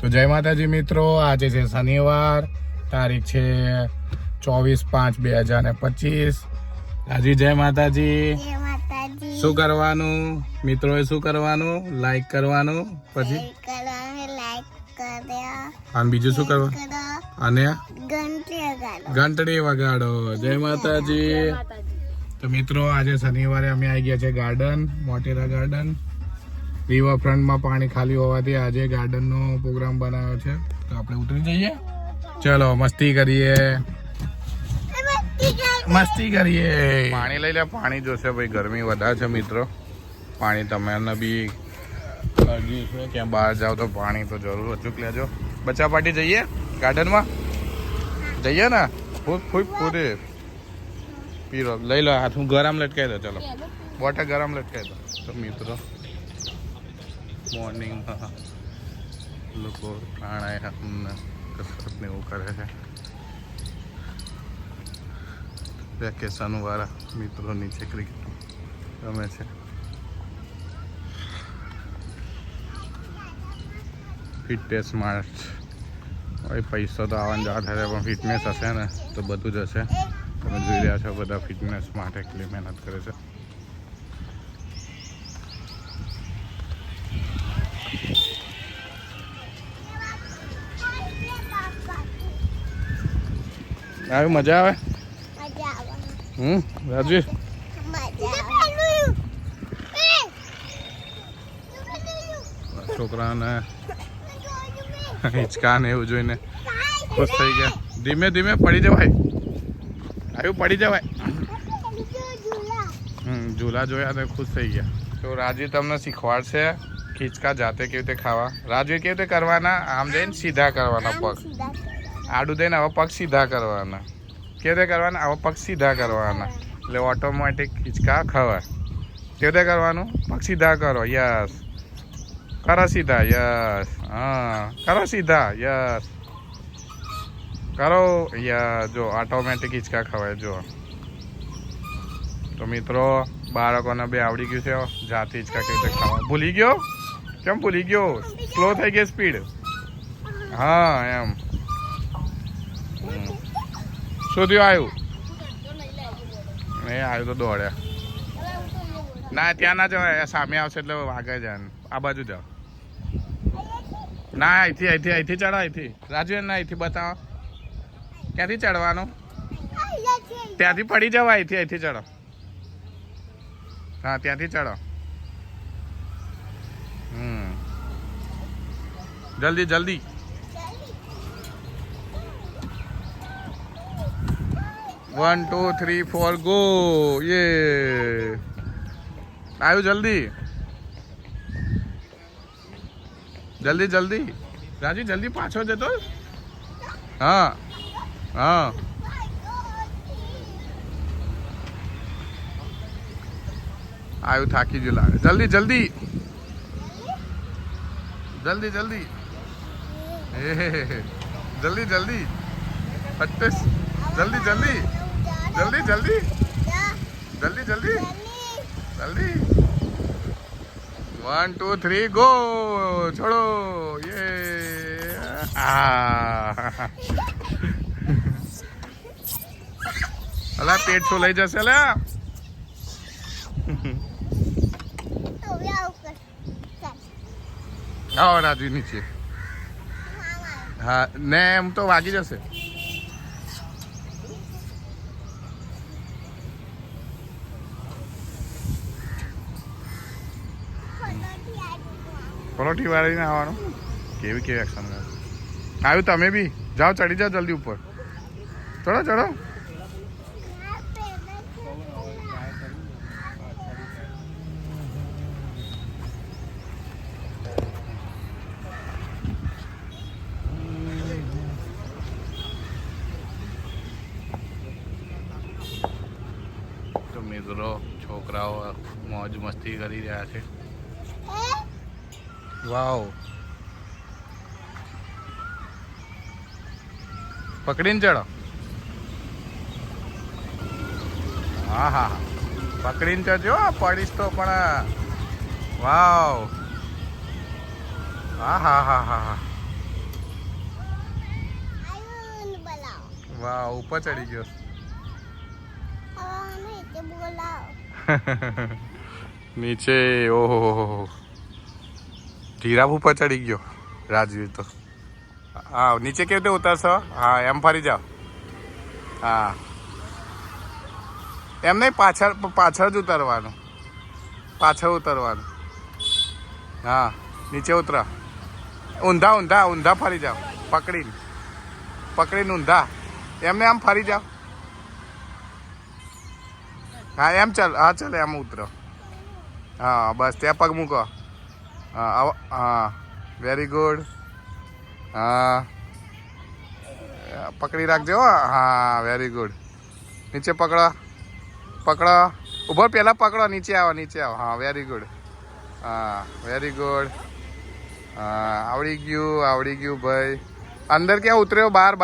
તો જય માતાજી મિત્રો, આજે છે શનિવાર, તારીખ છે 24/5/2025. હાજી જય માતાજી. શું કરવાનું મિત્રોએ, શું કરવાનું? લાઈક કરવાનું, પછી અને બીજું શું કરવાનું? અને ઘંટડી વગાડો. જય માતાજી. તો મિત્રો આજે શનિવારે અમે આવી ગયા છે ગાર્ડન, મોટેરા ગાર્ડન. રિવરફ્રન્ટમાં પાણી ખાલી હોવાથી આજે ગાર્ડનનો પ્રોગ્રામ બનાવ્યો છે. તો આપણે ઉતરી જઈએ, ચલો મસ્તી કરીએ. પાણી લઈ લે, પાણી જોશે ભાઈ, ગરમી વધારે છે મિત્રો. પાણી તમને બી અરજી છે, ક્યાં બહાર જાઓ તો પાણી તો જરૂર અચૂક લેજો. બચ્ચા પાર્ટી જઈએ ગાર્ડનમાં, જઈએ ને? પૂરે પીરો લઈ લો હાથ, હું ગરમ લટકાઈ દો. ચલો બોટલ ગરમ લટકાઈ દો. તો મિત્રો મોર્નિંગમાં લોકો પ્રાણાયામ કસરત ને એવું કરે છે. વેકેશન વાળા મિત્રો નીચે ક્રિકેટ રમે છે. ફિટનેસ માર્ટ હોય, પૈસો તો આવવાનું જવા થાય પણ ફિટનેસ હશે ને તો બધું જ હશે. તમે જોઈ રહ્યા છો બધા ફિટનેસ માટે કેટલી મહેનત કરે છે. આવી મજા આવે? રાજવી છોકરાને હિંચકા ને એવું જોઈને ખુશ થઈ ગયા. ધીમે ધીમે પડી જવાય, આવ્યું પડી જવાય. ઝૂલા જોયા તો ખુશ થઈ ગયા. તો રાજવી તમને શીખવાડશે ખીચકા જાતે કેવી રીતે ખાવા. રાજવી કેવી રીતે કરવાના? આમ જઈને સીધા કરવાના પગ, આડું દઈને આવા પગ સીધા કરવાના. કેવી રીતે કરવાના? આવા પગ સીધા કરવાના એટલે ઓટોમેટિક ખીચકા ખવાય. કેવી રીતે કરવાનું? પગ સીધા કરો, યસ. કરો સીધા, યસ. હા કરો સીધા, યસ. કરો, યસ. જો ઓટોમેટિક ખીચકા ખવાય. જો તો મિત્રો બાળકોને બે આવડી ગયું છે જાતે હિંચકા કેવી રીતે ખાવા. ભૂલી ગયો? કેમ ભૂલી ગયો? સ્લો થઈ ગઈ સ્પીડ. હા એમ. શું થયું? આવ્યું નહીં? આવ્યું તો દોડ્યા. ના ત્યાં ના જવાય, સામે આવશે એટલે વાગે જાય. આ બાજુ જાઓ. ના અહીંથી ચડો, અહીંથી. રાજુ ના અહીંથી બતાવો ક્યાંથી ચડવાનું. ત્યાંથી પડી જવાય, અહીંથી ચડો. હા ત્યાંથી ચડો. જલ્દી જલ્દી. One, 2, 3, 4 go. યે આવ્યું. જલ્દી જલ્દી જલ્દી. રાજુ જલ્દી પાછો જતો. હા હા આવ્યું. થાકી ગયું લાગે. જલ્દી જલ્દી જલ્દી જલ્દી. જલ્દી જલ્દી પટ્ટેસ. જલ્દી જલ્દી જલ્દી જલ્દી જલ્દી જલ્દી જલ્દી. 1, 2, 3 ગો. છોડો. યે અલા પેટ છો લઈ જશે. અલા આવો રાજવી નીચે. હા ને એમ તો વાગી જશે. પરોઠી વાળીને આવવાનું. કેવી એક્શન આવ્યું. તમે બી જાઓ, ચડી જાઓ જલ્દી ઉપર. ચડો ચડો. તો મિત્રો છોકરાઓ મોજ મસ્તી કરી રહ્યા છે. વાવ. પકડીને ચડો. હા હા પકડીને ચડજો, પડીશ તો પણ. વાવ. હા હા હા હા હા વાહ ઉપર ચડી ગયો નીચે ઓહો જીરાફ ઉપર ચડી ગયો રાજવીર તો હા નીચે કેવી રીતે ઉતરશો હા એમ ફરી જાઓ હા એમ નહીં પાછળ જ ઉતરવાનું પાછળ ઉતરવાનું હા નીચે ઉતરા ઊંધા ફરી જાઓ પકડીને ઊંધા એમને આમ ફરી જાઓ હા એમ ચાલ હા ચાલે એમ ઉતરો હા બસ ત્યાં પગ મૂકો હા વેરી ગુડ હા પકડી રાખજો હા વેરી ગુડ નીચે પકડો ઉભો પહેલાં પકડો નીચે આવો હા વેરી ગુડ હા વેરી ગુડ હા આવડી ગયું ભાઈ અંદર ક્યાં ઉતર્યો બાર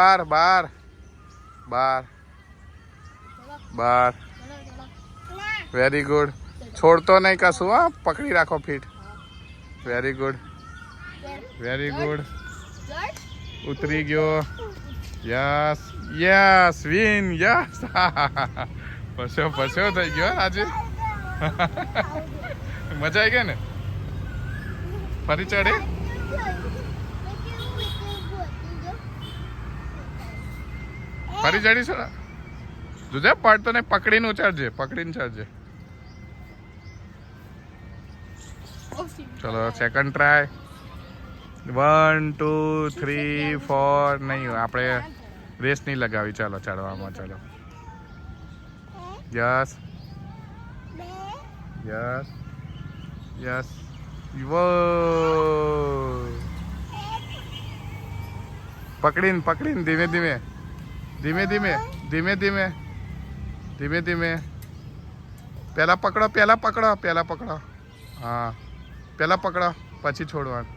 વેરી ગુડ છોડતો નહીં કશું હા પકડી રાખો ફીટ વેરી ગુડ ઉતરી ગયો યસ વિન યસ ફસ્યો થઈ ગયો આજે મજા આવી ગઈ ને ફરી ચડે ફરી ચડીશું જુદા પડતો ને પકડીને ચડજે ચલો સેકન્ડ ટ્રાય 1 2 3 4 નહીં આપણે રેસ નહીં લગાવી ચાલો ચડવામાં ચાલો યસ પકડીને ધીમે પહેલા પકડો હા પહેલા પકડો પછી છોડવાનું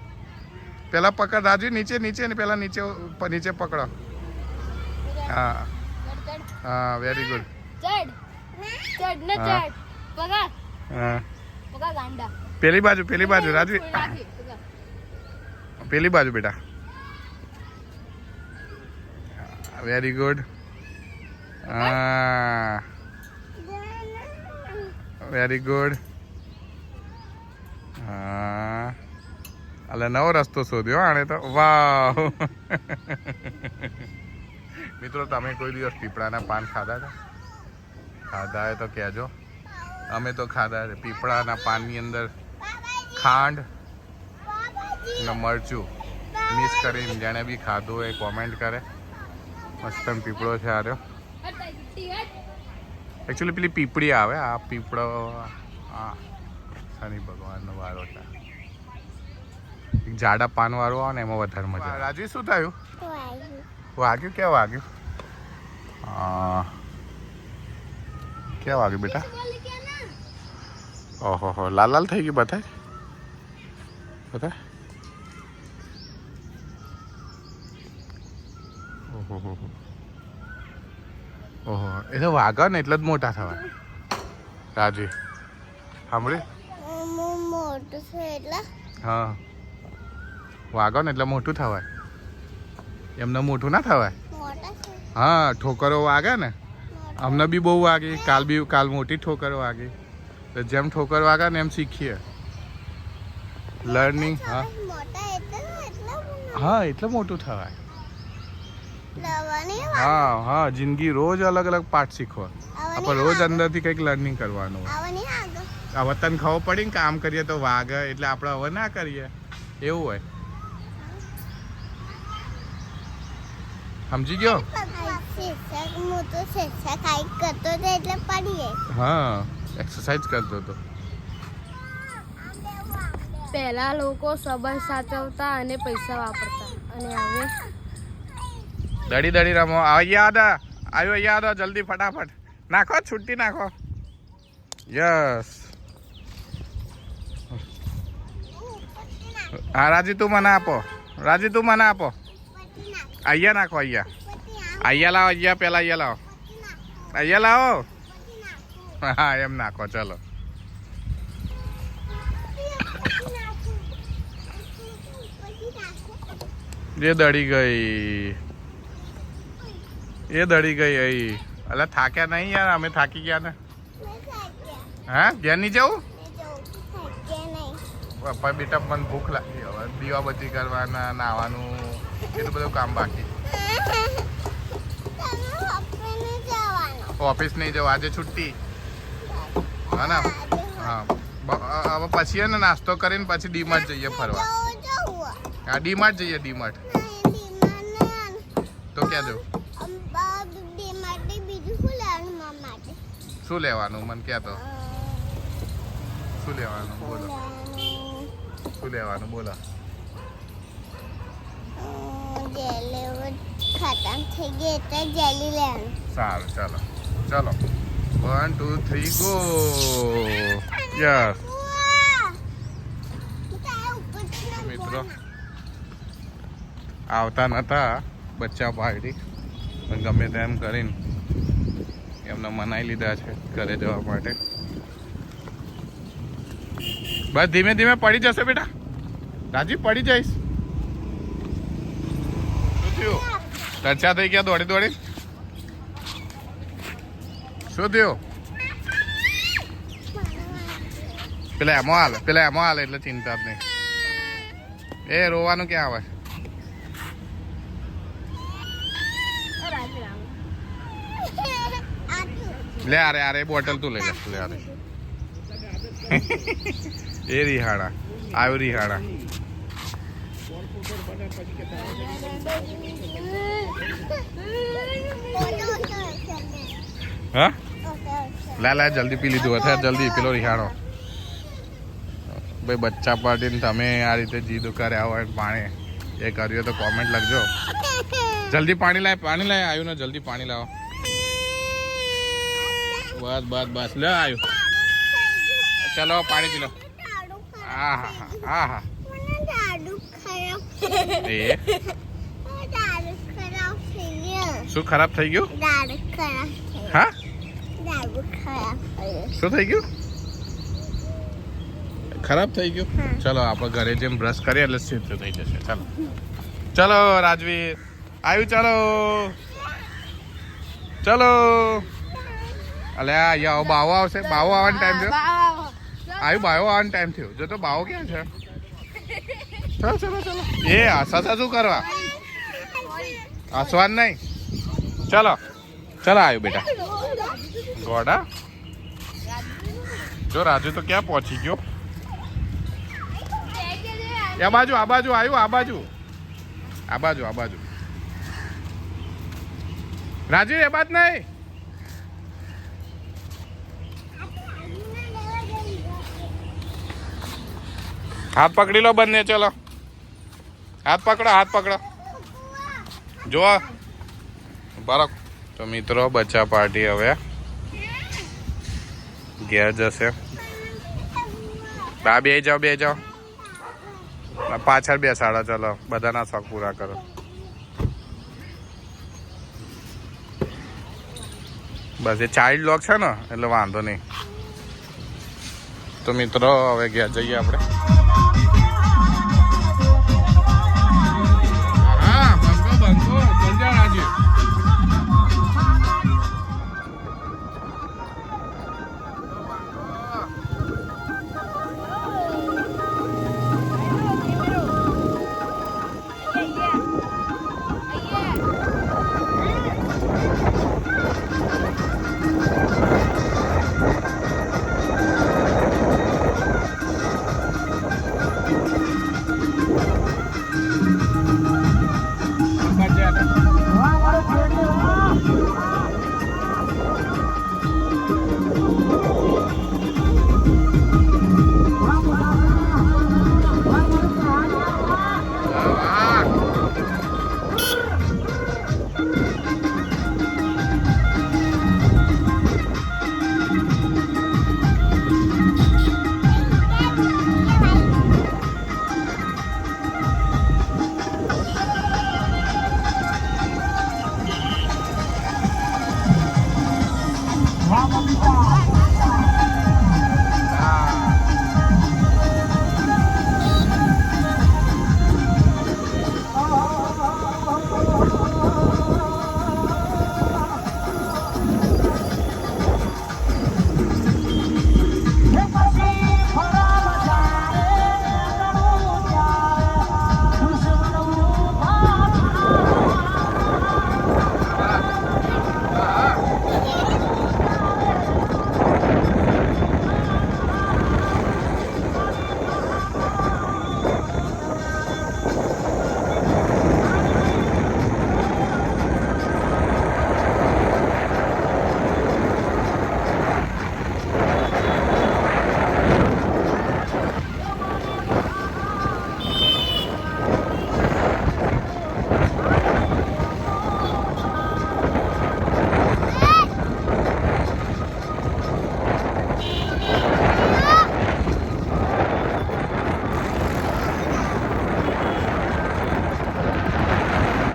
પહેલા પકડ રાજુ નીચે ને પહેલા નીચે પકડો હા વેરી ગુડ પેલી બાજુ રાજુ પેલી બાજુ બેટા વેરી ગુડ વેરી ગુડ હા એટલે નવો રસ્તો શોધ્યો આને તો વાહ મિત્રો તમે કોઈ દિવસ પીપળાના પાન ખાધા હોય તો કહેજો અમે તો ખાધા છે પીપળાના પાનની અંદર ખાંડ ને મરચું મિક્સ કરીને જેણે બી ખાધું હોય કોમેન્ટ કરે મસ્ત પીપળો છે આ રહ્યો એકચ્યુઅલી પેલી પીપળી આવે આ પીપળો હા શનિ ભગવાનનો વારો છે જાડા પાન વાળું આવે ને એમાં વધારે મજા રાજુ શું થયું વાગ્યું ક્યાં વાગ્યું ક્યાં વાગ્યું બેટા ઓહો લાલ થઈ ગયું બતાય ઓહો એ તો વાગે ને એટલે જ મોટા થવાય રાજુ સાંભળ્યું હા વાગો ને એટલે મોટું થવાય એમને મોટું ના થવાય હા ઠોકરો વાગે ને અમને બી બહુ વાગી કાલ મોટી ઠોકરો વાગી તો જેમ ઠોકર વાગે ને એમ શીખીએ લર્નિંગ હા એટલે મોટું થવાય હા જિંદગી રોજ અલગ અલગ પાઠ શીખવા આપણે રોજ અંદરથી કંઈક લર્નિંગ કરવાનું હવે તને ખબર પડી ને કામ કરીએ તો વાગે એટલે આપણે હવે ના કરીએ એવું હોય સમજી ગયો હા એક્સરસાઇઝ કરતો હતો પહેલા લોકો સંબંધ સાચવતા અને પૈસા વાપરતા અને હવે દડી રમો આવ્યો જલ્દી ફટાફટ નાખો છૂટી નાખો યસ હા રાજી તું મને આપો અહીંયા નાખો અહીંયા લાવો અહીંયા લાવો હા એમ નાખો ચલો એ દડી ગઈ એ દડી ગઈ અહીં. અલા થાક્યા નહીં યાર, અમે થાકી ગયા ને. હા ઘેર નહીં જવું? પપ્પા બેટા મને ભૂખ લાગી, હવે દીવાબત્તી કરવાના, નાવાનું, એટલું બધું કામ બાકી. ઓફિસ નહીં જવું, આજે છુટ્ટી. હા ને? હા હવે પછી હે ને નાસ્તો કરીને પછી ડીમાર્ટ જઈએ ફરવા. હા ડીમાર્ટ જઈએ, ડીમાર્ટ. તો ક્યાં જવું? શું લેવાનું મને ક્યાં તો? શું લેવાનું બોલો? શું લેવાનું બોલો? સારું ચાલો ચાલો 1 2 3 ગો. યસ મિત્રો આવતા નતા બચ્ચા પાર્ટી, પણ ગમે તેમ કરીને એમને મનાઈ લીધા છે ઘરે જવા માટે. બસ ધીમે ધીમે પડી જશે બેટા. રાજી પડી જઈશ. શું થયું? ચર્ચા થઈ ગયા દોડી દોડી? શું થયું? પેલા એમાં હાલે એટલે ચિંતા જ નહીં. એ રોવાનું ક્યાં આવે? લે અરે બોટલ તું લઈ લે અરે. એ રિહાણા આવ્યું, રિહાણા. હા લા જલ્દી પી લીધું હતા, જલ્દી પેલો રિહાણો. ભાઈ બચ્ચા પાર્ટીને તમે આ રીતે જીદ કર્યા હોય પાણી એ કર્યું તો કોમેન્ટ લખજો. જલ્દી પાણી લાય આવ્યું ને, જલ્દી પાણી લાવો. બસ લે આવ્યું. ચલો પાણી પી લો. હા એ શું ખરાબ થઈ ગયું? હા શું થઈ ગયું? ખરાબ થઈ ગયું? ચલો આપણે ઘરે જેમ બ્રશ કરીએ એટલે સીધું થઈ જશે. ચાલો ચલો રાજવીર આવ્યું. ચલો અલે અહીંયા બાવો આવશે. બાવો આવવાનો ટાઈમ થયો. બાવો આવવાનો ટાઈમ થયો. જો તો બાવો ક્યાં છે? ચલો એ હસા શું કરવા? હસવાનું નહીં. ચલો આવ્યું બેટા. ગોડા જો રાજુ તો ક્યાં પહોંચી ગયો? આ બાજુ આવ્યું. આ બાજુ રાજુ એ બાદ નહીં. હાથ પકડી લો બંને. ચલો હાથ પકડો. જો બરાબર. તો મિત્રો બચ્ચા પાર્ટી હવે ઘેર જશે. બે જાઓ પાછળ બેસાડો. ચલો બધાના શોખ પૂરા કરો. બસ એ ચાઇલ્ડ લોક છે ને એટલે વાંધો નહીં. તો મિત્રો હવે ઘેર જઈએ આપણે.